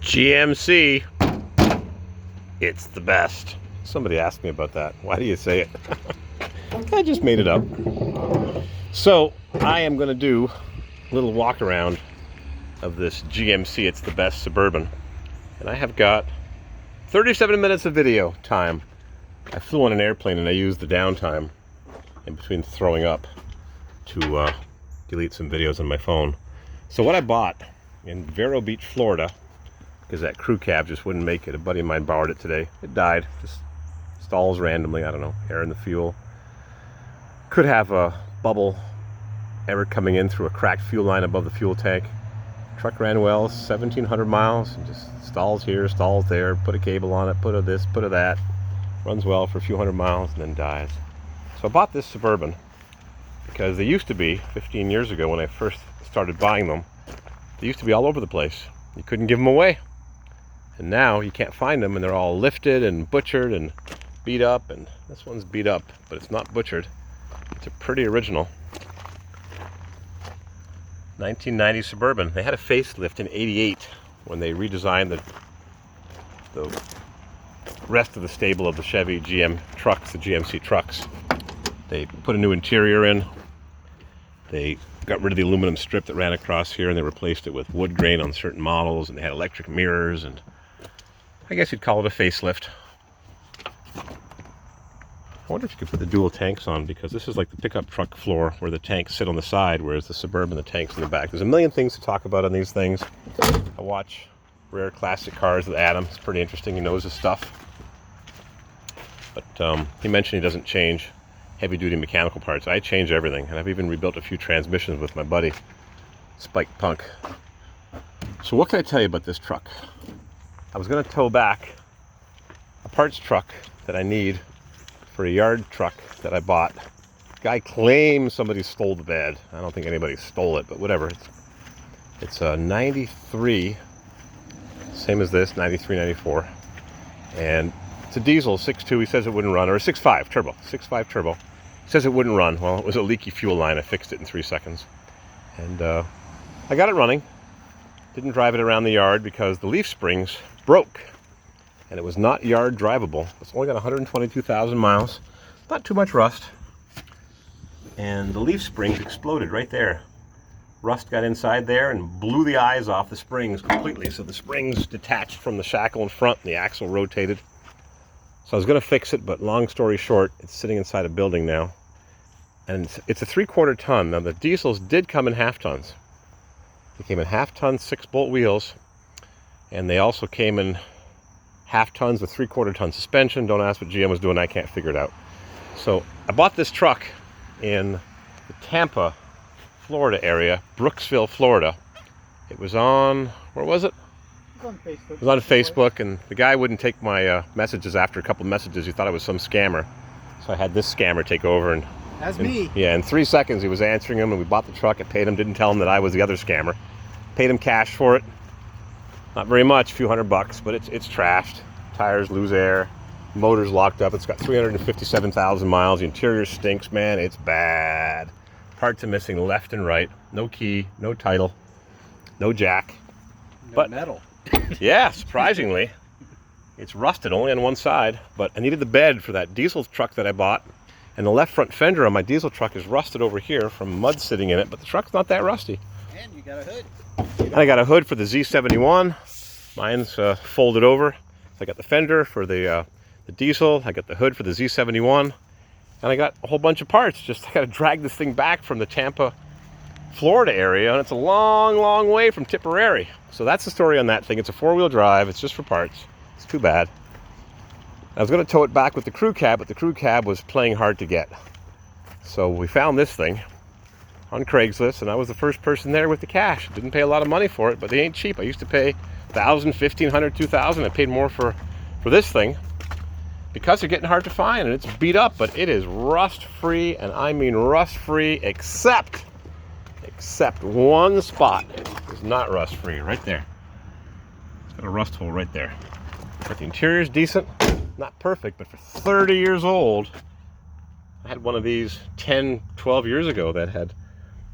GMC, it's the best. Somebody asked me about that. Why do you say it? I just made it up. So I am going to do a little walk around of this GMC, it's the best Suburban. And I have got 37 minutes of video time. I flew on an airplane and I used the downtime in between throwing up to delete some videos on my phone. So what I bought in Vero Beach, Florida, because that crew cab just wouldn't make it. A buddy of mine borrowed it today. It died. Just stalls randomly. I don't know. Air in the fuel. Could have a bubble ever coming in through a cracked fuel line above the fuel tank. Truck ran well, 1,700 miles, and just stalls here, stalls there. Put a cable on it, put a this, put a that. Runs well for a few hundred miles and then dies. So I bought this Suburban because they used to be, 15 years ago when I first started buying them, they used to be all over the place. You couldn't give them away. And now you can't find them, and they're all lifted and butchered and beat up. And this one's beat up, but it's not butchered. It's a pretty original 1990 Suburban. They had a facelift in '88 when they redesigned the rest of the stable of the Chevy GM trucks, the GMC trucks. They put a new interior in. They got rid of the aluminum strip that ran across here, and they replaced it with wood grain on certain models, and they had electric mirrors, and I guess you'd call it a facelift. I wonder if you could put the dual tanks on, because this is like the pickup truck floor where the tanks sit on the side, whereas the Suburban, the tanks in the back. There's a million things to talk about on these things. I watch rare classic cars with Adam. It's pretty interesting. He knows his stuff. But he mentioned he doesn't change heavy-duty mechanical parts. I change everything, and I've even rebuilt a few transmissions with my buddy, Spike Punk. So what can I tell you about this truck? I was going to tow back a parts truck that I need for a yard truck that I bought. The guy claims somebody stole the bed. I don't think anybody stole it, but whatever. It's a 93, same as this, 93, 94. And it's a diesel, 6.2. He says it wouldn't run, or a 6.5 turbo, 6.5 turbo. He says it wouldn't run. Well, it was a leaky fuel line. I fixed it in 3 seconds. And I got it running. Didn't drive it around the yard because the leaf springs broke. And it was not yard drivable. It's only got 122,000 miles. Not too much rust. And the leaf springs exploded right there. Rust got inside there and blew the eyes off the springs completely. So the springs detached from the shackle in front and the axle rotated. So I was going to fix it, but long story short, it's sitting inside a building now. And it's a 3/4 ton. Now the diesels did come in half tons. They came in half ton 6-bolt wheels. And they also came in half tons with 3/4 ton suspension. Don't ask what GM was doing, I can't figure it out. So I bought this truck in the Tampa, Florida area, Brooksville, Florida. It was on, where was it? It was on Facebook. It was on Facebook, and the guy wouldn't take my messages after a couple of messages. He thought I was some scammer. So I had this scammer take over, and That's me. yeah, in 3 seconds he was answering him, and we bought the truck. I paid him, didn't tell him that I was the other scammer. Paid him cash for it. Not very much, a few $100, but it's trashed. Tires lose air, motor's locked up. It's got 357,000 miles. The interior stinks, man. It's bad. Parts are missing left and right. No key, no title, no jack. No but metal. Yeah, surprisingly, it's rusted only on one side. But I needed the bed for that diesel truck that I bought, and the left front fender on my diesel truck is rusted over here from mud sitting in it. But the truck's not that rusty. And you got a hood. And I got a hood for the Z71. Mine's folded over. So I got the fender for the diesel. I got the hood for the Z71. And I got a whole bunch of parts. Just I got to drag this thing back from the Tampa, Florida area. And it's a long, long way from Tipperary. So that's the story on that thing. It's a 4-wheel drive. It's just for parts. It's too bad. I was going to tow it back with the crew cab, but the crew cab was playing hard to get. So we found this thing on Craigslist, and I was the first person there with the cash. Didn't pay a lot of money for it, but they ain't cheap. I used to pay $1,000, $1,500, $2,000. I paid more for this thing because they're getting hard to find, and it's beat up, but it is rust-free, and I mean rust-free except one spot is not rust-free, right there. It's got a rust hole right there. But the interior's decent, not perfect, but for 30 years old, I had one of these 10, 12 years ago that had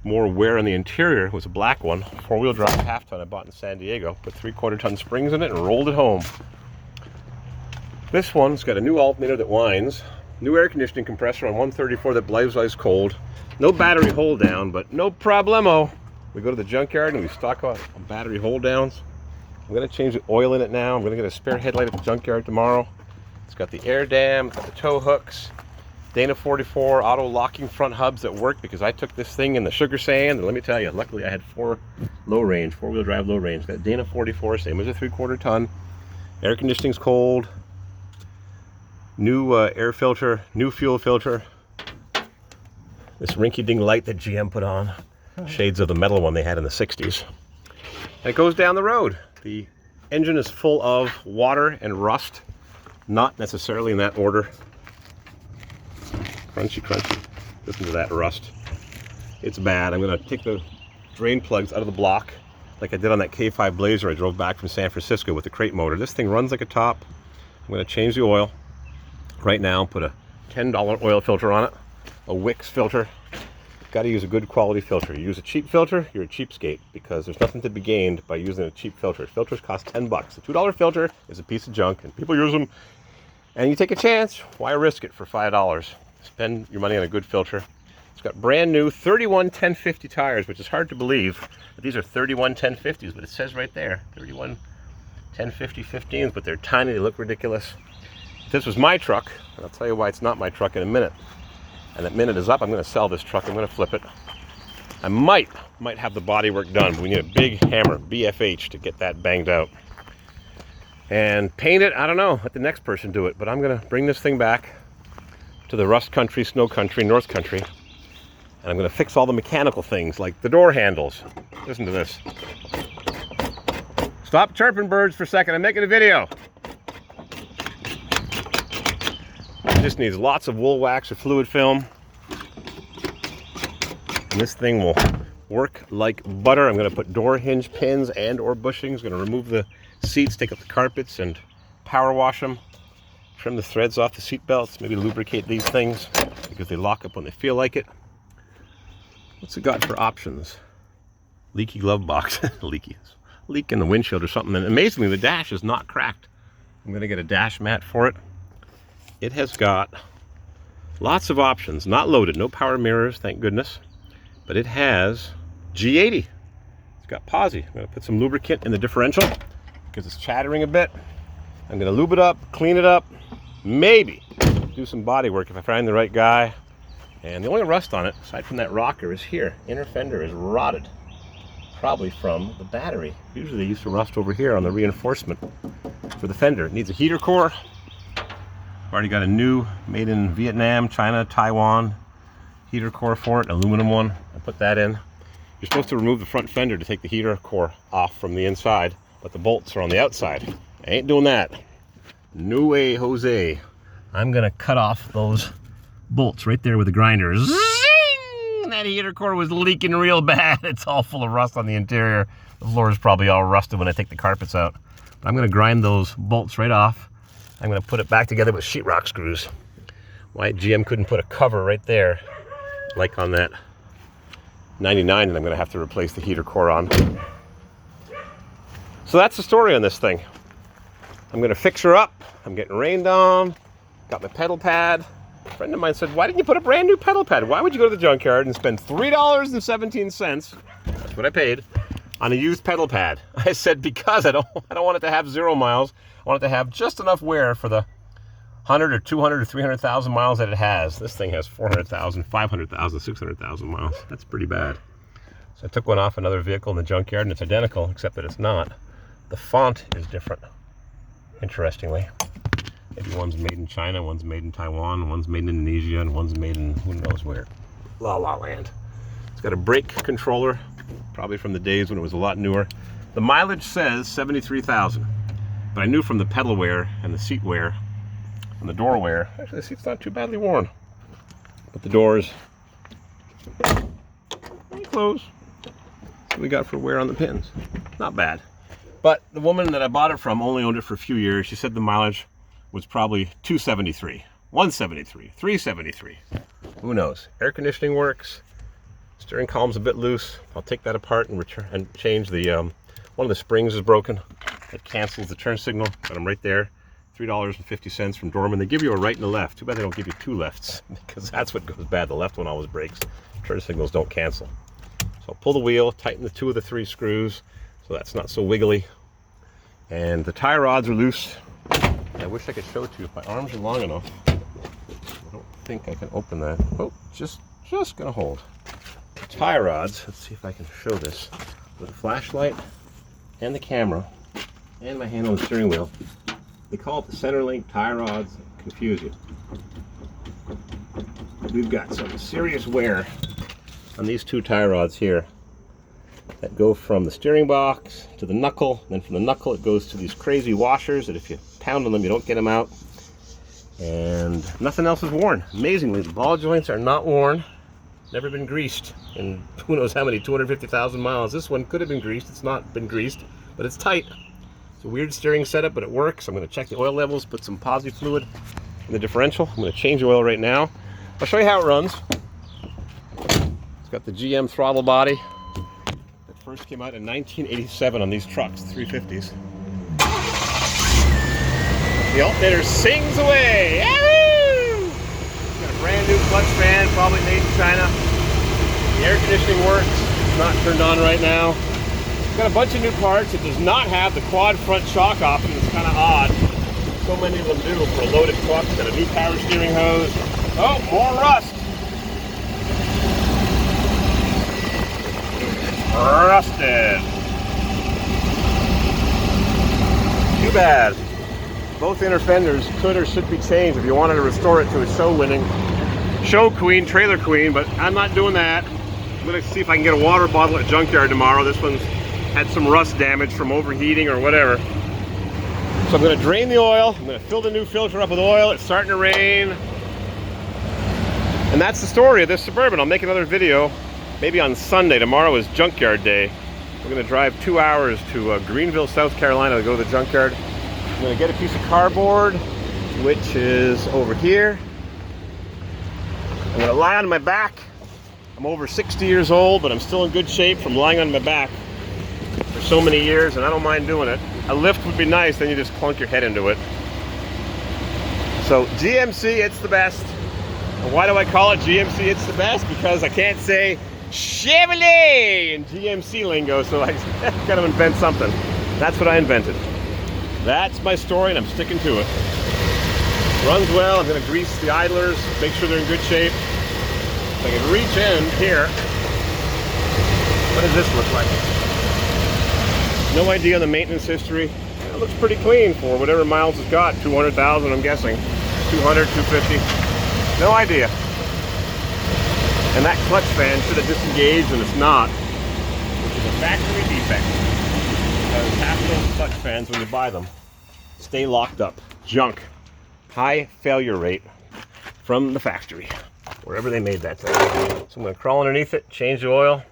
more wear on the interior was a black one, 4-wheel drive half-ton I bought in San Diego. Put 3/4-ton springs in it and rolled it home. This one's got a new alternator that whines, new air conditioning compressor on 134 that blows ice cold, no battery hold down, but no problemo. We go to the junkyard and we stock up on battery hold downs. I'm going to change the oil in it now. I'm going to get a spare headlight at the junkyard tomorrow. It's got the air dam, it's got the tow hooks, Dana 44 auto locking front hubs that work because I took this thing in the sugar sand, and let me tell you, luckily I had 4-wheel drive low range. Got Dana 44, same as a 3/4-ton. Air conditioning's cold. New air filter, new fuel filter. This rinky-dink light that GM put on, shades of the metal one they had in the 60s. And it goes down the road. The engine is full of water and rust, not necessarily in that order. Crunchy, crunchy. Listen to that rust. It's bad. I'm going to take the drain plugs out of the block like I did on that K5 Blazer I drove back from San Francisco with the crate motor. This thing runs like a top. I'm going to change the oil right now, put a $10 oil filter on it, a Wix filter. Got to use a good quality filter. You use a cheap filter, you're a cheapskate, because there's nothing to be gained by using a cheap filter. Filters cost 10 bucks. A $2 filter is a piece of junk, and people use them. And you take a chance, why risk it for $5? Spend your money on a good filter. It's got brand new 31 1050 tires, which is hard to believe. But these are 31 1050s, but it says right there, 31 1050 15s, but they're tiny, they look ridiculous. If this was my truck, and I'll tell you why it's not my truck in a minute. And that minute is up, I'm going to sell this truck, I'm going to flip it. I might have the body work done, but we need a big hammer, BFH, to get that banged out. And paint it, I don't know, let the next person do it, but I'm going to bring this thing back to the rust country, snow country, north country, and I'm going to fix all the mechanical things like the door handles. Listen to this. Stop chirping, birds, for a second. I'm making a video. It just needs lots of wool wax or fluid film, and this thing will work like butter. I'm going to put door hinge pins and or bushings. Going to remove the seats, take up the carpets, and power wash them. Trim the threads off the seat belts, maybe lubricate these things because they lock up when they feel like it. What's it got for options? Leaky glove box. Leak in the windshield or something. And amazingly, the dash is not cracked. I'm going to get a dash mat for it. It has got lots of options. Not loaded, no power mirrors, thank goodness. But it has G80. It's got posi. I'm going to put some lubricant in the differential because it's chattering a bit. I'm going to lube it up, clean it up, maybe do some body work if I find the right guy. And the only rust on it, aside from that rocker, is here. Inner fender is rotted, probably from the battery. Usually they used to rust over here on the reinforcement for the fender. It needs a heater core. I've already got a new, made in Vietnam, China, Taiwan heater core for it, aluminum one. I put that in. You're supposed to remove the front fender to take the heater core off from the inside, but the bolts are on the outside. I ain't doing that. No way, Jose. I'm gonna cut off those bolts right there with the grinder. Zing! That heater core was leaking real bad. It's all full of rust on the interior. The floor is probably all rusted when I take the carpets out. But I'm gonna grind those bolts right off. I'm gonna put it back together with sheetrock screws. Why GM couldn't put a cover right there, like on that 99 that I'm gonna have to replace the heater core on. So that's the story on this thing. I'm gonna fix her up. I'm getting rained on. Got my pedal pad. A friend of mine said, why didn't you put a brand new pedal pad? Why would you go to the junkyard and spend $3.17, that's what I paid, on a used pedal pad? I said, because I don't want it to have 0 miles. I want it to have just enough wear for the 100 or 200 or 300,000 miles that it has. This thing has 400,000, 500,000, 600,000 miles. That's pretty bad. So I took one off another vehicle in the junkyard, and it's identical, except that it's not. The font is different, interestingly. Maybe one's made in China, one's made in Taiwan, one's made in Indonesia, and one's made in who knows where. La La Land. It's got a brake controller, probably from the days when it was a lot newer. The mileage says 73,000, but I knew from the pedal wear and the seat wear and the door wear, actually the seat's not too badly worn, but the doors, pretty close. That's what we got for wear on the pins. Not bad. But the woman that I bought it from only owned it for a few years. She said the mileage was probably 273, 173, 373. Who knows? Air conditioning works. Steering column's a bit loose. I'll take that apart and return and change the one of the springs is broken. It cancels the turn signal, but I'm right there. $3.50 from Dorman. They give you a right and a left. Too bad they don't give you two lefts, because that's what goes bad. The left one always breaks. Turn signals don't cancel. So I'll pull the wheel, tighten the 2 of the 3 screws so that's not so wiggly. And the tie rods are loose. I wish I could show it to you if my arms are long enough. I don't think I can open that. Oh, just gonna hold. The tie rods, let's see if I can show this with a flashlight and the camera and my hand on the steering wheel. They call it the center link tie rods. Confuse you. We've got some serious wear on these 2 tie rods here that go from the steering box to the knuckle. Then from the knuckle it goes to these crazy washers that if you pound on them you don't get them out. And nothing else is worn. Amazingly, the ball joints are not worn. Never been greased in who knows how many 250,000 miles. This one could have been greased. It's not been greased, but it's tight. It's a weird steering setup, but it works. I'm going to check the oil levels, put some posi fluid in the differential. I'm going to change the oil right now. I'll show you how it runs. It's got the GM throttle body that first came out in 1987 on these trucks, 350s. The alternator sings away. Yahoo! It's got a brand new clutch fan, probably made in China. The air conditioning works. It's not turned on right now. It's got a bunch of new parts. It does not have the quad front shock option. It's kind of odd. So many of them do for a loaded truck. It's got a new power steering hose. Oh, more rust. Rusted. Too bad. Both inner fenders could or should be changed if you wanted to restore it to a show queen, trailer queen, but I'm not doing that. I'm going to see if I can get a water bottle at junkyard tomorrow. This one's had some rust damage from overheating or whatever. So I'm going to drain the oil. I'm going to fill the new filter up with oil. It's starting to rain. And that's the story of this Suburban. I'll make another video maybe on Sunday. Tomorrow is junkyard day. We're going to drive 2 hours to Greenville, South Carolina to go to the junkyard. I'm going to get a piece of cardboard, which is over here. I'm going to lie on my back. I'm over 60 years old, but I'm still in good shape from lying on my back for so many years, and I don't mind doing it. A lift would be nice, then you just clunk your head into it. So GMC, it's the best. And why do I call it GMC, it's the best? Because I can't say Chevrolet in GMC lingo, so I got to invent something. That's what I invented. That's my story, and I'm sticking to it. Runs well. I'm going to grease the idlers, make sure they're in good shape. If I can reach in here, what does this look like? No idea on the maintenance history. It looks pretty clean for whatever miles it's got. 200,000, I'm guessing. 200, 250. No idea. And that clutch fan should have disengaged, and it's not, which is a factory defect. Because half of those clutch fans, when you buy them, stay locked up. Junk. High failure rate from the factory, wherever they made that thing. So I'm going to crawl underneath it, change the oil,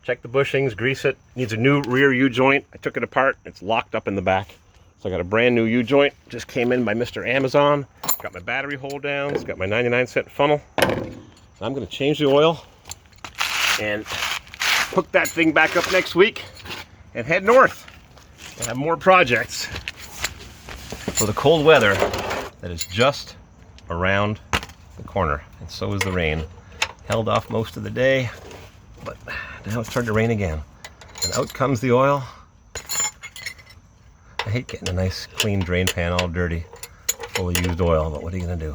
check the bushings, grease it. Needs a new rear U-joint. I took it apart. It's locked up in the back. So I got a brand new U-joint. Just came in by Mr. Amazon. Got my battery hold down. It's got my 99-cent funnel. I'm going to change the oil and hook that thing back up next week and head north and have more projects for the cold weather that is just around the corner. And so is the rain. Held off most of the day, but now it's starting to rain again. And out comes the oil. I hate getting a nice clean drain pan all dirty, full of used oil, but what are you gonna do?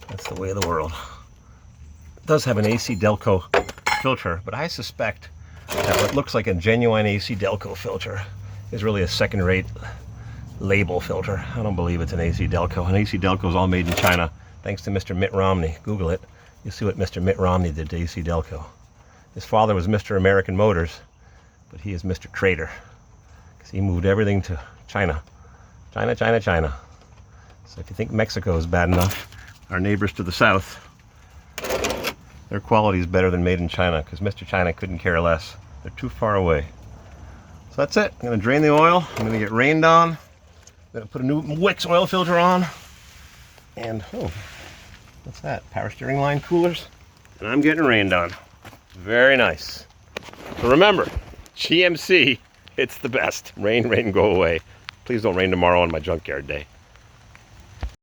That's the way of the world. It does have an AC Delco filter, but I suspect that what looks like a genuine AC Delco filter is really a second-rate label filter. I don't believe it's an AC Delco. An AC Delco is all made in China, thanks to Mr. Mitt Romney. Google it. You'll see what Mr. Mitt Romney did to AC Delco. His father was Mr. American Motors, but he is Mr. Trader, because he moved everything to China. China, China, China. So if you think Mexico is bad enough, our neighbors to the south, their quality is better than made in China, because Mr. China couldn't care less. They're too far away. So that's it. I'm going to drain the oil. I'm going to get rained on. I'm going to put a new Wix oil filter on. And, oh, what's that? Power steering line coolers. And I'm getting rained on. Very nice. So remember, GMC, it's the best. Rain, rain, go away. Please don't rain tomorrow on my junkyard day.